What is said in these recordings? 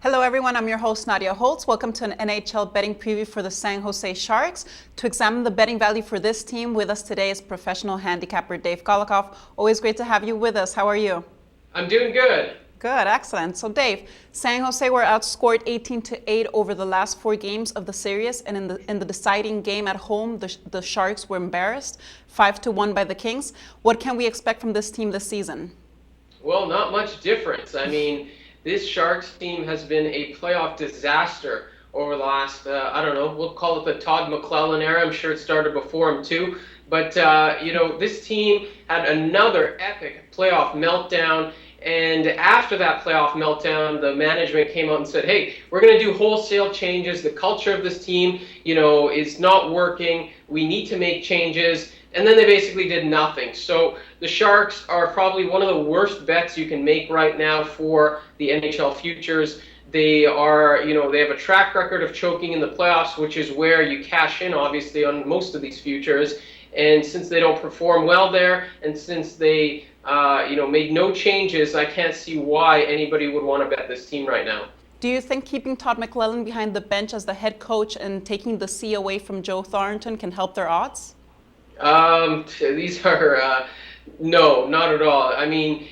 Hello everyone, I'm your host Nadia Holtz. Welcome to an NHL betting preview for the San Jose Sharks. To examine the betting value for this team, with us today is professional handicapper Dave Kolikoff. Always great to have you with us. How are you? I'm doing good. Good, excellent. So Dave, San Jose were outscored 18-8 over the last 4 games of the series, and in the deciding game at home, the Sharks were embarrassed, 5-1 by the Kings. What can we expect from this team this season? Well, not much difference. I mean, this Sharks team has been a playoff disaster over the last, we'll call it the Todd McLellan era. I'm sure it started before him too. But, this team had another epic playoff meltdown. And after that playoff meltdown, the management came out and said, hey, we're going to do wholesale changes. The culture of this team, is not working. We need to make changes. And then they basically did nothing. So the Sharks are probably one of the worst bets you can make right now for the NHL futures. They are, they have a track record of choking in the playoffs, which is where you cash in, obviously, on most of these futures. And since they don't perform well there, and since they, made no changes, I can't see why anybody would want to bet this team right now. Do you think keeping Todd McLellan behind the bench as the head coach and taking the C away from Joe Thornton can help their odds? These are, no, not at all. I mean,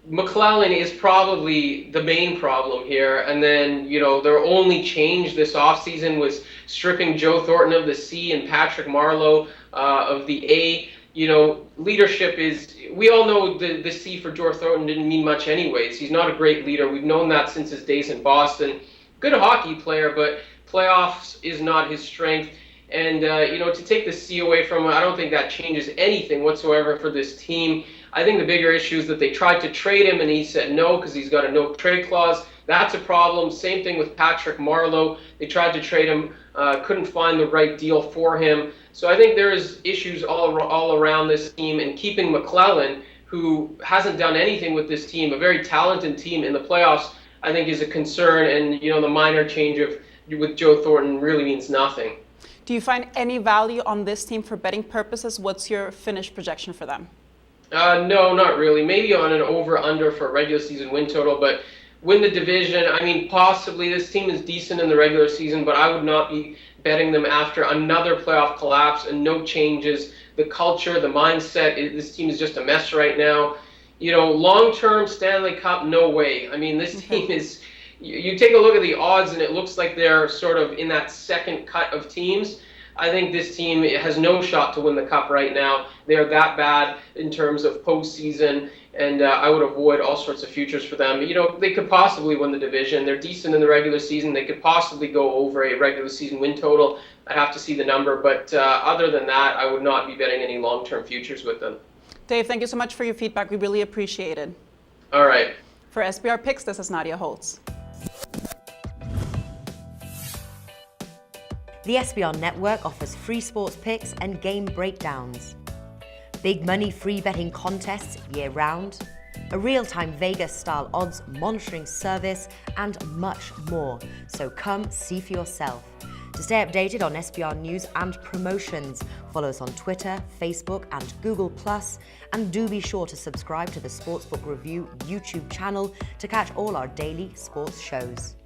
McLellan is probably the main problem here. And then, their only change this offseason was stripping Joe Thornton of the C and Patrick Marleau of the A. Leadership is, we all know the C for Joe Thornton didn't mean much anyways. He's not a great leader. We've known that since his days in Boston. Good hockey player, but playoffs is not his strength. And, to take the C away from him, I don't think that changes anything whatsoever for this team. I think the bigger issue is that they tried to trade him and he said no because he's got a no trade clause. That's a problem. Same thing with Patrick Marleau. They tried to trade him, couldn't find the right deal for him. So I think there is issues all around this team, and keeping McLellan, who hasn't done anything with this team, a very talented team in the playoffs, I think is a concern. And, the minor change with Joe Thornton really means nothing. Do you find any value on this team for betting purposes? What's your finish projection for them? No, not really. Maybe on an over-under for a regular season win total, but win the division, I mean, possibly. This team is decent in the regular season, but I would not be betting them after another playoff collapse and no changes. The culture, the mindset, this team is just a mess right now. Long-term Stanley Cup, no way. I mean, this team is... You take a look at the odds, and it looks like they're sort of in that second cut of teams. I think this team has no shot to win the Cup right now. They're that bad in terms of postseason, and I would avoid all sorts of futures for them. They could possibly win the division. They're decent in the regular season. They could possibly go over a regular season win total. I'd have to see the number, but other than that, I would not be betting any long-term futures with them. Dave, thank you so much for your feedback. We really appreciate it. All right. For SBR Picks, this is Nadia Holtz. The SBR Network offers free sports picks and game breakdowns, big money free betting contests year-round, a real-time Vegas-style odds monitoring service, and much more. So come see for yourself. To stay updated on SBR news and promotions, follow us on Twitter, Facebook, and Google+, and do be sure to subscribe to the Sportsbook Review YouTube channel to catch all our daily sports shows.